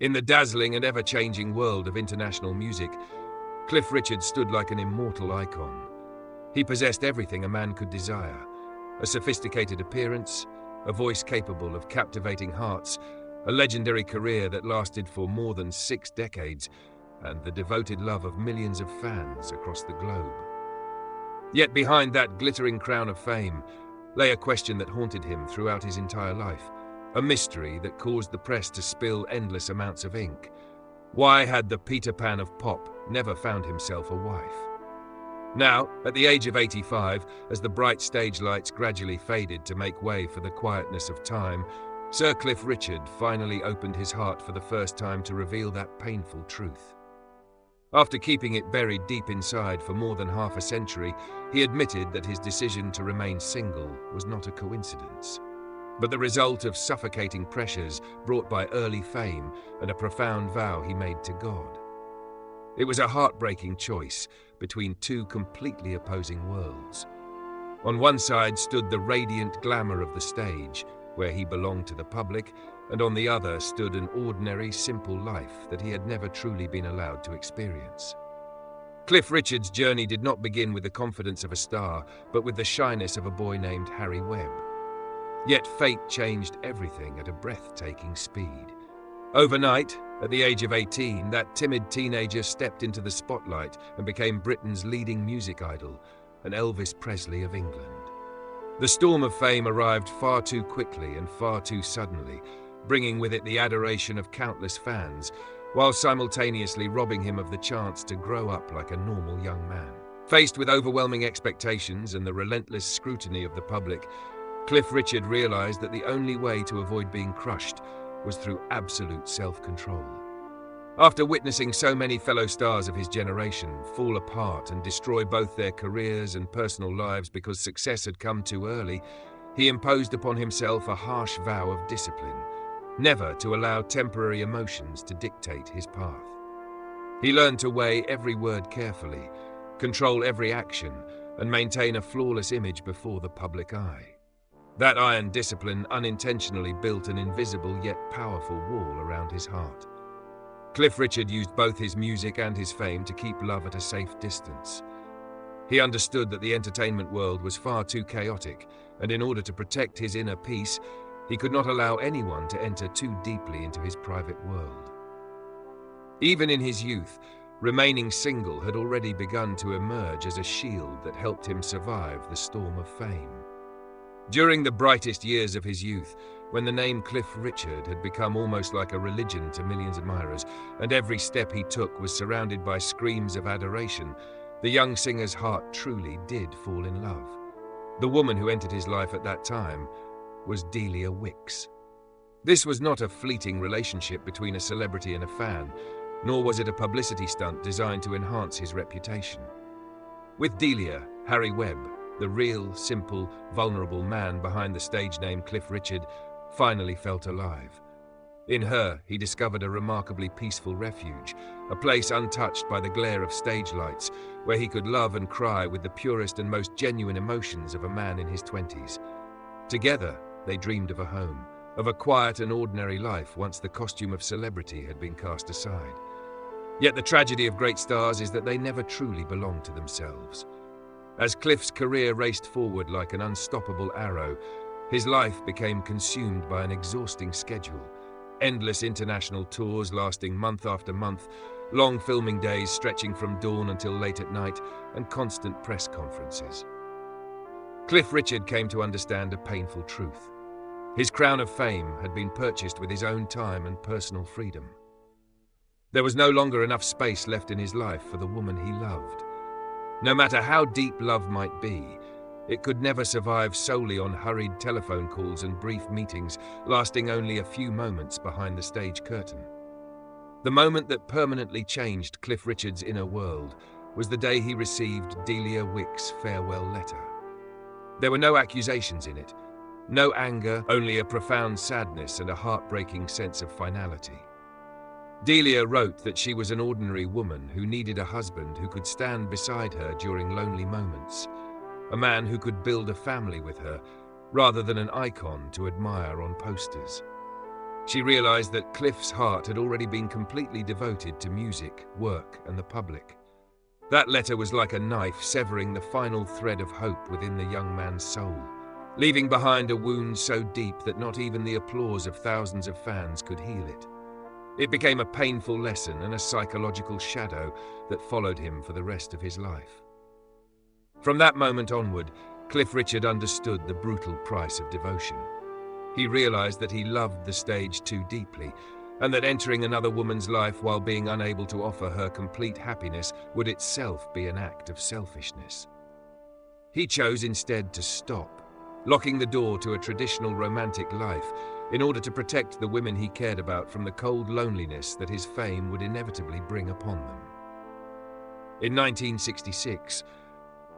In the dazzling and ever-changing world of international music, Cliff Richard stood like an immortal icon. He possessed everything a man could desire: a sophisticated appearance, a voice capable of captivating hearts, a legendary career that lasted for more than 6 decades, and the devoted love of millions of fans across the globe. Yet behind that glittering crown of fame lay a question that haunted him throughout his entire life, a mystery that caused the press to spill endless amounts of ink. Why had the Peter Pan of pop never found himself a wife? Now, at the age of 85, as the bright stage lights gradually faded to make way for the quietness of time, Sir Cliff Richard finally opened his heart for the first time to reveal that painful truth. After keeping it buried deep inside for more than half a century, he admitted that his decision to remain single was not a coincidence, but the result of suffocating pressures brought by early fame and a profound vow he made to God. It was a heartbreaking choice between two completely opposing worlds. On one side stood the radiant glamour of the stage, where he belonged to the public, and on the other stood an ordinary, simple life that he had never truly been allowed to experience. Cliff Richard's journey did not begin with the confidence of a star, but with the shyness of a boy named Harry Webb. Yet fate changed everything at a breathtaking speed. Overnight, at the age of 18, that timid teenager stepped into the spotlight and became Britain's leading music idol, an Elvis Presley of England. The storm of fame arrived far too quickly and far too suddenly, bringing with it the adoration of countless fans, while simultaneously robbing him of the chance to grow up like a normal young man. Faced with overwhelming expectations and the relentless scrutiny of the public, Cliff Richard realized that the only way to avoid being crushed was through absolute self-control. After witnessing so many fellow stars of his generation fall apart and destroy both their careers and personal lives because success had come too early, he imposed upon himself a harsh vow of discipline, never to allow temporary emotions to dictate his path. He learned to weigh every word carefully, control every action, and maintain a flawless image before the public eye. That iron discipline unintentionally built an invisible yet powerful wall around his heart. Cliff Richard used both his music and his fame to keep love at a safe distance. He understood that the entertainment world was far too chaotic, and in order to protect his inner peace, he could not allow anyone to enter too deeply into his private world. Even in his youth, remaining single had already begun to emerge as a shield that helped him survive the storm of fame. During the brightest years of his youth, when the name Cliff Richard had become almost like a religion to millions of admirers, and every step he took was surrounded by screams of adoration, the young singer's heart truly did fall in love. The woman who entered his life at that time was Delia Wicks. This was not a fleeting relationship between a celebrity and a fan, nor was it a publicity stunt designed to enhance his reputation. With Delia, Harry Webb, the real, simple, vulnerable man behind the stage name Cliff Richard, finally felt alive. In her, he discovered a remarkably peaceful refuge, a place untouched by the glare of stage lights, where he could love and cry with the purest and most genuine emotions of a man in his 20s. Together, they dreamed of a home, of a quiet and ordinary life once the costume of celebrity had been cast aside. Yet the tragedy of great stars is that they never truly belong to themselves. As Cliff's career raced forward like an unstoppable arrow, his life became consumed by an exhausting schedule. Endless international tours lasting month after month, long filming days stretching from dawn until late at night, and constant press conferences. Cliff Richard came to understand a painful truth. His crown of fame had been purchased with his own time and personal freedom. There was no longer enough space left in his life for the woman he loved. No matter how deep love might be, it could never survive solely on hurried telephone calls and brief meetings lasting only a few moments behind the stage curtain. The moment that permanently changed Cliff Richard's inner world was the day he received Delia Wicks' farewell letter. There were no accusations in it, no anger, only a profound sadness and a heartbreaking sense of finality. Delia wrote that she was an ordinary woman who needed a husband who could stand beside her during lonely moments, a man who could build a family with her, rather than an icon to admire on posters. She realized that Cliff's heart had already been completely devoted to music, work, and the public. That letter was like a knife severing the final thread of hope within the young man's soul, leaving behind a wound so deep that not even the applause of thousands of fans could heal it. It became a painful lesson and a psychological shadow that followed him for the rest of his life. From that moment onward, Cliff Richard understood the brutal price of devotion. He realized that he loved the stage too deeply, and that entering another woman's life while being unable to offer her complete happiness would itself be an act of selfishness. He chose instead to stop, locking the door to a traditional romantic life in order to protect the women he cared about from the cold loneliness that his fame would inevitably bring upon them. In 1966,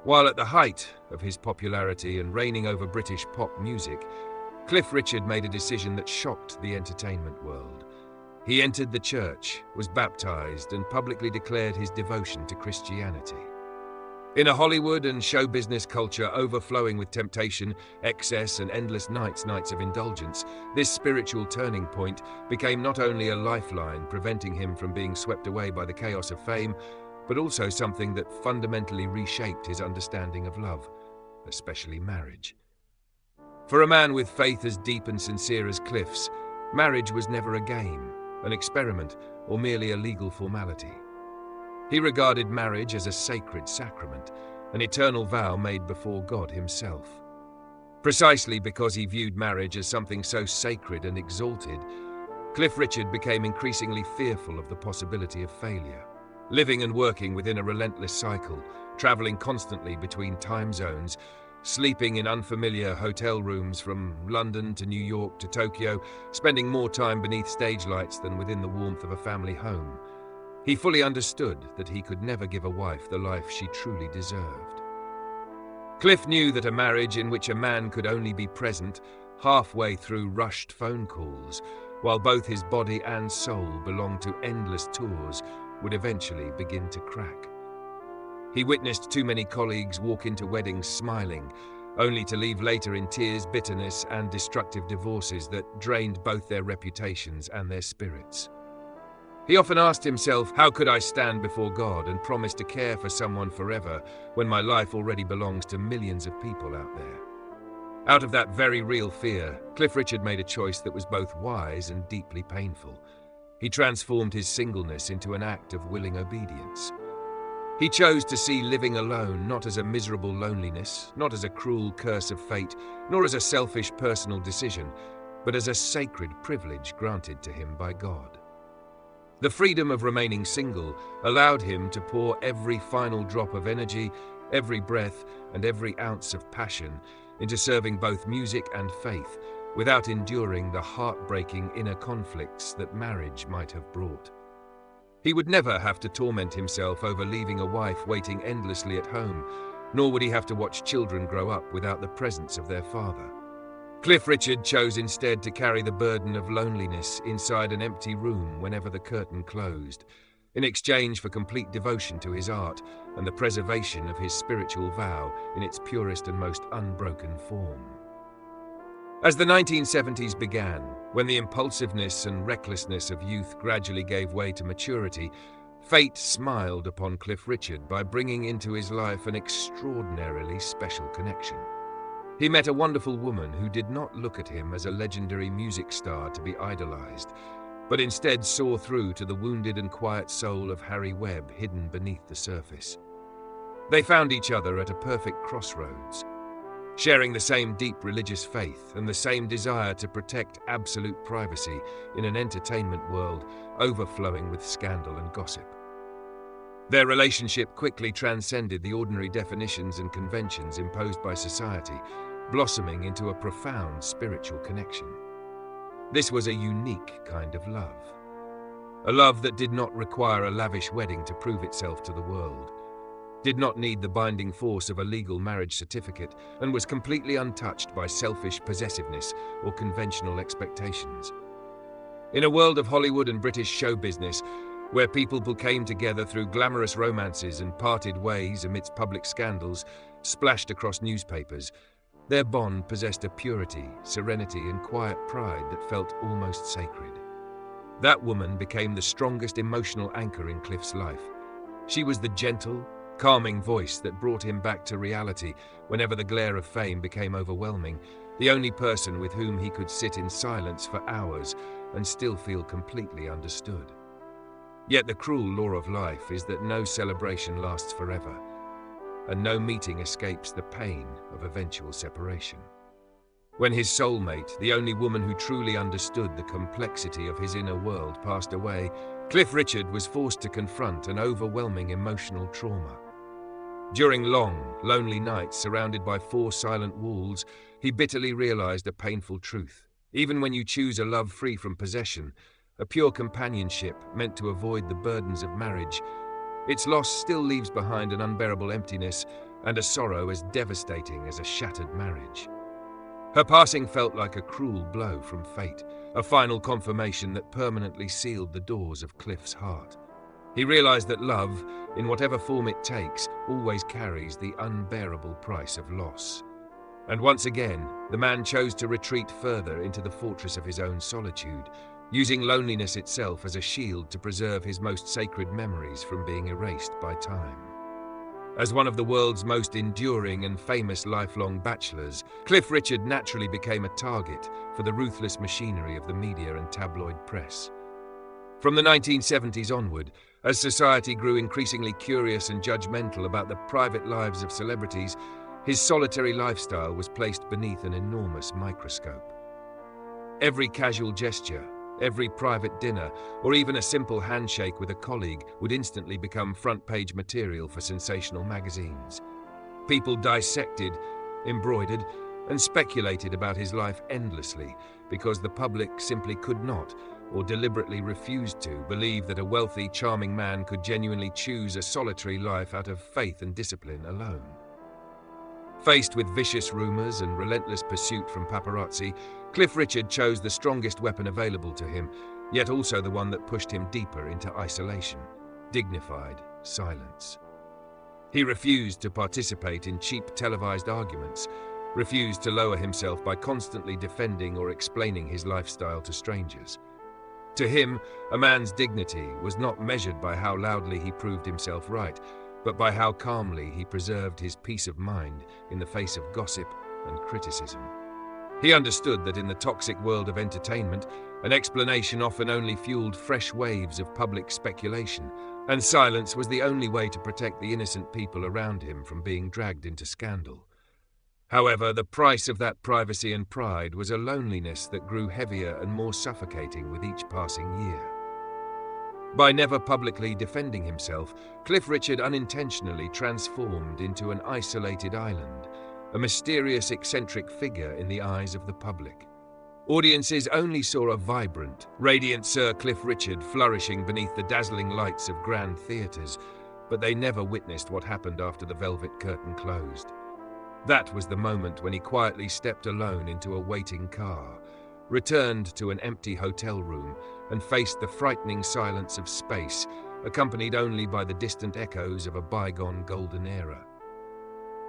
while at the height of his popularity and reigning over British pop music, Cliff Richard made a decision that shocked the entertainment world. He entered the church, was baptized, and publicly declared his devotion to Christianity. In a Hollywood and show business culture overflowing with temptation, excess, and endless nights of indulgence, this spiritual turning point became not only a lifeline preventing him from being swept away by the chaos of fame, but also something that fundamentally reshaped his understanding of love, especially marriage. For a man with faith as deep and sincere as Cliff's, marriage was never a game, an experiment, or merely a legal formality. He regarded marriage as a sacred sacrament, an eternal vow made before God himself. Precisely because he viewed marriage as something so sacred and exalted, Cliff Richard became increasingly fearful of the possibility of failure. Living and working within a relentless cycle, traveling constantly between time zones, sleeping in unfamiliar hotel rooms from London to New York to Tokyo, spending more time beneath stage lights than within the warmth of a family home. He fully understood that he could never give a wife the life she truly deserved. Cliff knew that a marriage in which a man could only be present halfway through rushed phone calls, while both his body and soul belonged to endless tours, would eventually begin to crack. He witnessed too many colleagues walk into weddings smiling, only to leave later in tears, bitterness, and destructive divorces that drained both their reputations and their spirits. He often asked himself, how could I stand before God and promise to care for someone forever when my life already belongs to millions of people out there? Out of that very real fear, Cliff Richard made a choice that was both wise and deeply painful. He transformed his singleness into an act of willing obedience. He chose to see living alone not as a miserable loneliness, not as a cruel curse of fate, nor as a selfish personal decision, but as a sacred privilege granted to him by God. The freedom of remaining single allowed him to pour every final drop of energy, every breath, and every ounce of passion into serving both music and faith, without enduring the heartbreaking inner conflicts that marriage might have brought. He would never have to torment himself over leaving a wife waiting endlessly at home, nor would he have to watch children grow up without the presence of their father. Cliff Richard chose instead to carry the burden of loneliness inside an empty room whenever the curtain closed, in exchange for complete devotion to his art and the preservation of his spiritual vow in its purest and most unbroken form. As the 1970s began, when the impulsiveness and recklessness of youth gradually gave way to maturity, fate smiled upon Cliff Richard by bringing into his life an extraordinarily special connection. He met a wonderful woman who did not look at him as a legendary music star to be idolized, but instead saw through to the wounded and quiet soul of Harry Webb hidden beneath the surface. They found each other at a perfect crossroads, sharing the same deep religious faith and the same desire to protect absolute privacy in an entertainment world overflowing with scandal and gossip. Their relationship quickly transcended the ordinary definitions and conventions imposed by society, blossoming into a profound spiritual connection. This was a unique kind of love. A love that did not require a lavish wedding to prove itself to the world, did not need the binding force of a legal marriage certificate, and was completely untouched by selfish possessiveness or conventional expectations. In a world of Hollywood and British show business, where people came together through glamorous romances and parted ways amidst public scandals splashed across newspapers, Their bond possessed a purity, serenity, and quiet pride that felt almost sacred. That woman became the strongest emotional anchor in Cliff's life. She was the gentle, calming voice that brought him back to reality whenever the glare of fame became overwhelming, the only person with whom he could sit in silence for hours and still feel completely understood. Yet the cruel law of life is that no celebration lasts forever, and no meeting escapes the pain of eventual separation. When his soulmate, the only woman who truly understood the complexity of his inner world, passed away, Cliff Richard was forced to confront an overwhelming emotional trauma. During long, lonely nights surrounded by 4 silent walls, he bitterly realized a painful truth. Even when you choose a love free from possession, a pure companionship meant to avoid the burdens of marriage, its loss still leaves behind an unbearable emptiness and a sorrow as devastating as a shattered marriage. Her passing felt like a cruel blow from fate, a final confirmation that permanently sealed the doors of Cliff's heart. He realized that love, in whatever form it takes, always carries the unbearable price of loss. And once again, the man chose to retreat further into the fortress of his own solitude, using loneliness itself as a shield to preserve his most sacred memories from being erased by time. As one of the world's most enduring and famous lifelong bachelors, Cliff Richard naturally became a target for the ruthless machinery of the media and tabloid press. From the 1970s onward, as society grew increasingly curious and judgmental about the private lives of celebrities, his solitary lifestyle was placed beneath an enormous microscope. Every casual gesture, every private dinner, or even a simple handshake with a colleague would instantly become front-page material for sensational magazines. People dissected, embroidered, and speculated about his life endlessly because the public simply could not, or deliberately refused to, believe that a wealthy, charming man could genuinely choose a solitary life out of faith and discipline alone. Faced with vicious rumors and relentless pursuit from paparazzi, Cliff Richard chose the strongest weapon available to him, yet also the one that pushed him deeper into isolation: dignified silence. He refused to participate in cheap televised arguments, refused to lower himself by constantly defending or explaining his lifestyle to strangers. To him, a man's dignity was not measured by how loudly he proved himself right, but by how calmly he preserved his peace of mind in the face of gossip and criticism. He understood that in the toxic world of entertainment, an explanation often only fueled fresh waves of public speculation, and silence was the only way to protect the innocent people around him from being dragged into scandal. However, the price of that privacy and pride was a loneliness that grew heavier and more suffocating with each passing year. By never publicly defending himself, Cliff Richard unintentionally transformed into an isolated island, a mysterious, eccentric figure in the eyes of the public. Audiences only saw a vibrant, radiant Sir Cliff Richard flourishing beneath the dazzling lights of grand theatres, but they never witnessed what happened after the velvet curtain closed. That was the moment when he quietly stepped alone into a waiting car, returned to an empty hotel room, and faced the frightening silence of space, accompanied only by the distant echoes of a bygone golden era.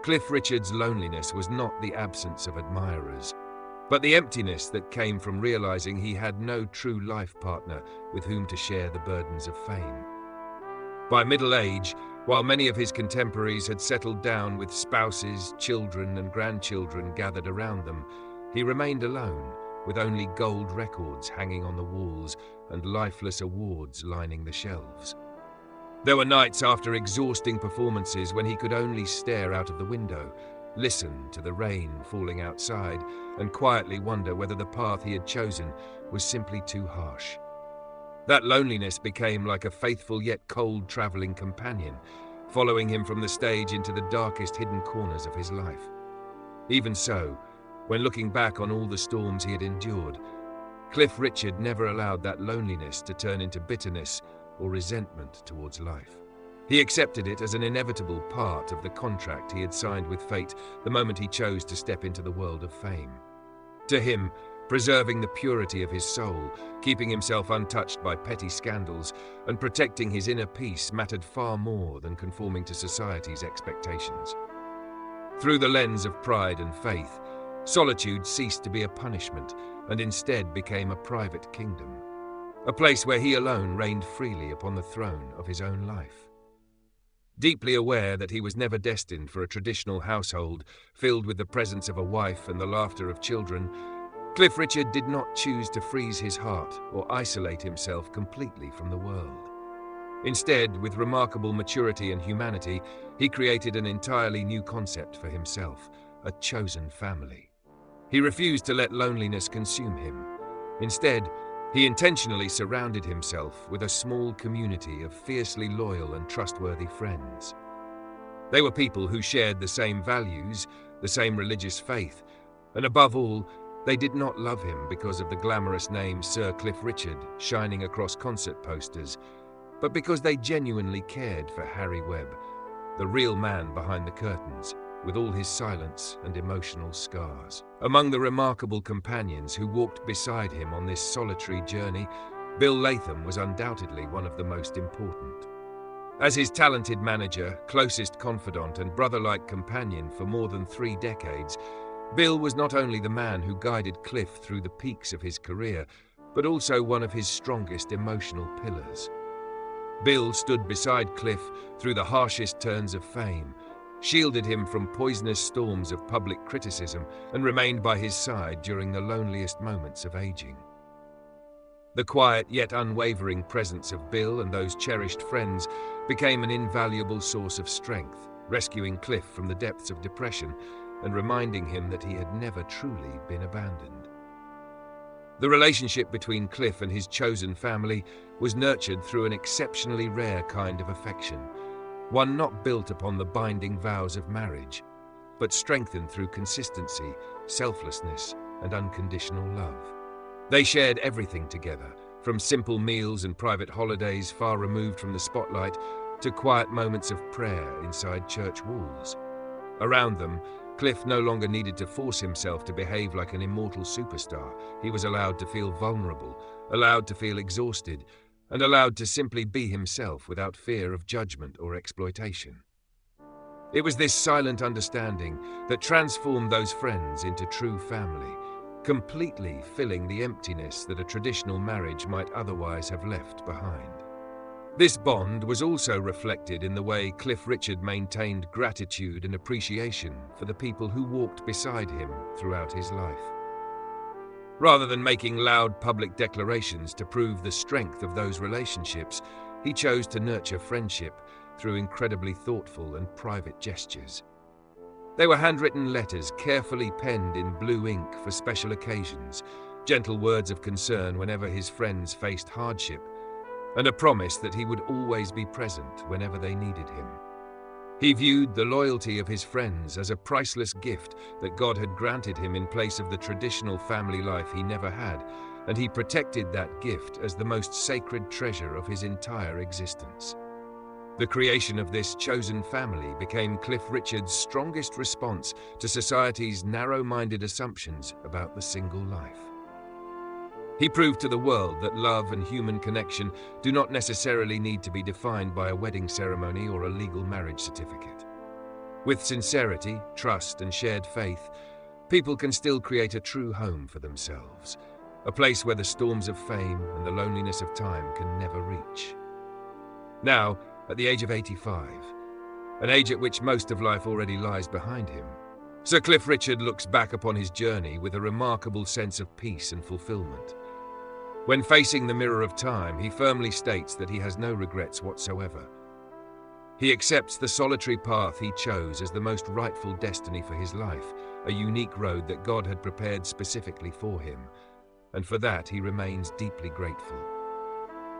Cliff Richard's loneliness was not the absence of admirers, but the emptiness that came from realizing he had no true life partner with whom to share the burdens of fame. By middle age, while many of his contemporaries had settled down with spouses, children, and grandchildren gathered around them, he remained alone, with only gold records hanging on the walls and lifeless awards lining the shelves. There were nights after exhausting performances when he could only stare out of the window, listen to the rain falling outside, and quietly wonder whether the path he had chosen was simply too harsh. That loneliness became like a faithful yet cold traveling companion, following him from the stage into the darkest hidden corners of his life. Even so, when looking back on all the storms he had endured, Cliff Richard never allowed that loneliness to turn into bitterness or resentment towards life. He accepted it as an inevitable part of the contract he had signed with fate the moment he chose to step into the world of fame. To him, preserving the purity of his soul, keeping himself untouched by petty scandals, and protecting his inner peace mattered far more than conforming to society's expectations. Through the lens of pride and faith, Solitude ceased to be a punishment and instead became a private kingdom, a place where he alone reigned freely upon the throne of his own life. Deeply aware that he was never destined for a traditional household filled with the presence of a wife and the laughter of children, Cliff Richard did not choose to freeze his heart or isolate himself completely from the world. Instead, with remarkable maturity and humanity, he created an entirely new concept for himself, a chosen family. He refused to let loneliness consume him. Instead, he intentionally surrounded himself with a small community of fiercely loyal and trustworthy friends. They were people who shared the same values, the same religious faith, and above all, they did not love him because of the glamorous name Sir Cliff Richard shining across concert posters, but because they genuinely cared for Harry Webb, the real man behind the curtains, with all his silence and emotional scars. Among the remarkable companions who walked beside him on this solitary journey, Bill Latham was undoubtedly one of the most important. As his talented manager, closest confidant and brother-like companion for more than 3 decades, Bill was not only the man who guided Cliff through the peaks of his career, but also one of his strongest emotional pillars. Bill stood beside Cliff through the harshest turns of fame, shielded him from poisonous storms of public criticism, and remained by his side during the loneliest moments of aging. The quiet yet unwavering presence of Bill and those cherished friends became an invaluable source of strength, rescuing Cliff from the depths of depression and reminding him that he had never truly been abandoned. The relationship between Cliff and his chosen family was nurtured through an exceptionally rare kind of affection, one not built upon the binding vows of marriage, but strengthened through consistency, selflessness, and unconditional love. They shared everything together, from simple meals and private holidays far removed from the spotlight to quiet moments of prayer inside church walls. Around them, Cliff no longer needed to force himself to behave like an immortal superstar. He was allowed to feel vulnerable, allowed to feel exhausted, and allowed to simply be himself without fear of judgment or exploitation. It was this silent understanding that transformed those friends into true family, completely filling the emptiness that a traditional marriage might otherwise have left behind. This bond was also reflected in the way Cliff Richard maintained gratitude and appreciation for the people who walked beside him throughout his life. Rather than making loud public declarations to prove the strength of those relationships, he chose to nurture friendship through incredibly thoughtful and private gestures. They were handwritten letters carefully penned in blue ink for special occasions, gentle words of concern whenever his friends faced hardship, and a promise that he would always be present whenever they needed him. He viewed the loyalty of his friends as a priceless gift that God had granted him in place of the traditional family life he never had, and he protected that gift as the most sacred treasure of his entire existence. The creation of this chosen family became Cliff Richard's strongest response to society's narrow-minded assumptions about the single life. He proved to the world that love and human connection do not necessarily need to be defined by a wedding ceremony or a legal marriage certificate. With sincerity, trust, and shared faith, people can still create a true home for themselves, a place where the storms of fame and the loneliness of time can never reach. Now, at the age of 85, an age at which most of life already lies behind him, Sir Cliff Richard looks back upon his journey with a remarkable sense of peace and fulfillment. When facing the mirror of time, he firmly states that he has no regrets whatsoever. He accepts the solitary path he chose as the most rightful destiny for his life, a unique road that God had prepared specifically for him, and for that he remains deeply grateful.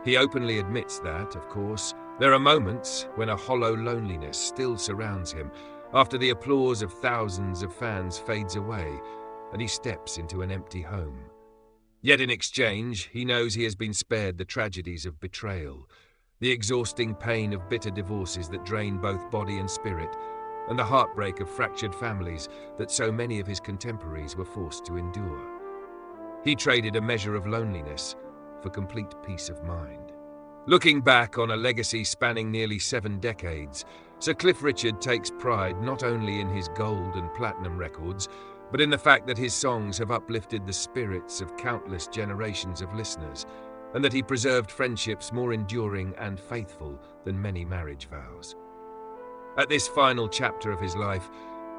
He openly admits that, of course, there are moments when a hollow loneliness still surrounds him after the applause of thousands of fans fades away and he steps into an empty home. Yet in exchange, he knows he has been spared the tragedies of betrayal, the exhausting pain of bitter divorces that drain both body and spirit, and the heartbreak of fractured families that so many of his contemporaries were forced to endure. He traded a measure of loneliness for complete peace of mind. Looking back on a legacy spanning nearly 7 decades, Sir Cliff Richard takes pride not only in his gold and platinum records, but in the fact that his songs have uplifted the spirits of countless generations of listeners, and that he preserved friendships more enduring and faithful than many marriage vows. At this final chapter of his life,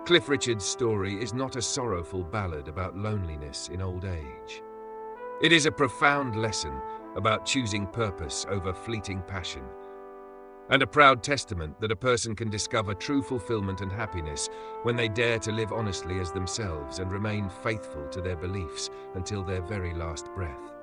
Cliff Richard's story is not a sorrowful ballad about loneliness in old age. It is a profound lesson about choosing purpose over fleeting passion, and a proud testament that a person can discover true fulfillment and happiness when they dare to live honestly as themselves and remain faithful to their beliefs until their very last breath.